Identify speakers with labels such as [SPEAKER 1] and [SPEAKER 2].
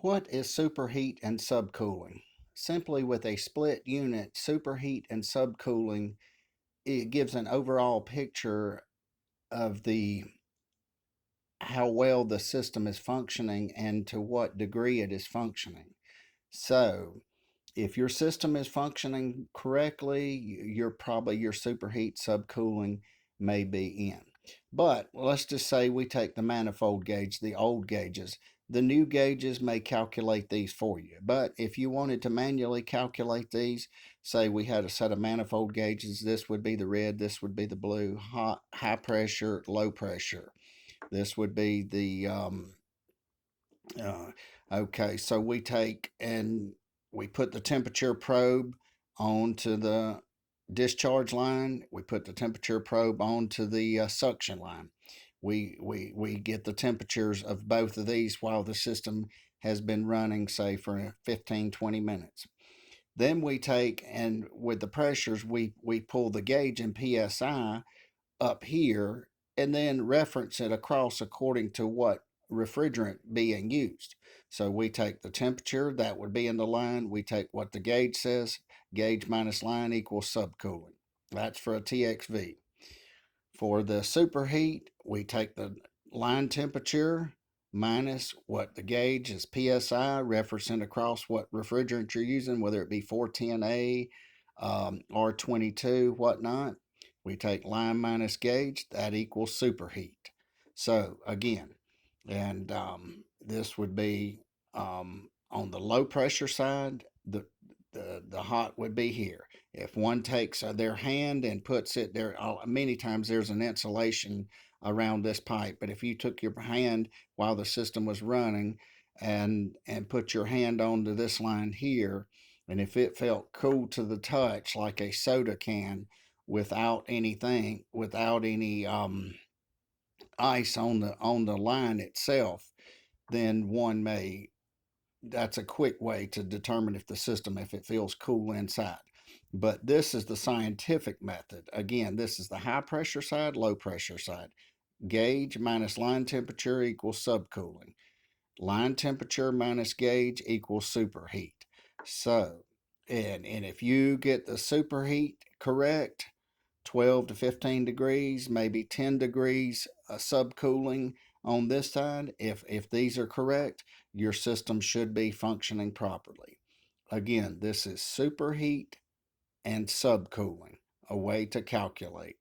[SPEAKER 1] What is superheat and subcooling? Simply, with a split unit, superheat and subcooling, it gives an overall picture of the how well the system is functioning and to what degree it is functioning. So, if your system is functioning correctly, your superheat subcooling may be in. But let's just say we take the manifold gauge, the old gauges. The new gauges may calculate these for you. But if you wanted to manually calculate these, say we had a set of manifold gauges, this would be the red, this would be the blue, high pressure, low pressure. This would be the uh, okay, so we take and we put the temperature probe onto the discharge line. We put the temperature probe onto the suction line. We get the temperatures of both of these while the system has been running, say, for 15, 20 minutes. Then we take and with the pressures, we pull the gauge in PSI up here and then reference it across according to what refrigerant being used. So we take the temperature that would be in the line, we take what the gauge says, gauge minus line equals subcooling. That's for a TXV. For the superheat, we take the line temperature minus what the gauge is PSI, referencing across what refrigerant you're using, whether it be 410A, R22, whatnot. We take line minus gauge, that equals superheat. So again, and this would be on the low pressure side, the hot would be here. If one takes their hand and puts it there, many times there's an insulation around this pipe, but if you took your hand while the system was running and put your hand onto this line here, and if it felt cool to the touch like a soda can without anything, without any ice on the line itself, then one may that's a quick way to determine if the system if it feels cool inside. But this is the scientific method. Again, this is the high pressure side, low pressure side. Gauge minus line temperature equals subcooling. Line temperature minus gauge equals superheat. So, and if you get the superheat correct, 12 to 15 degrees, maybe 10 degrees subcooling on this side. If these are correct, your system should be functioning properly. Again, this is superheat and subcooling, a way to calculate.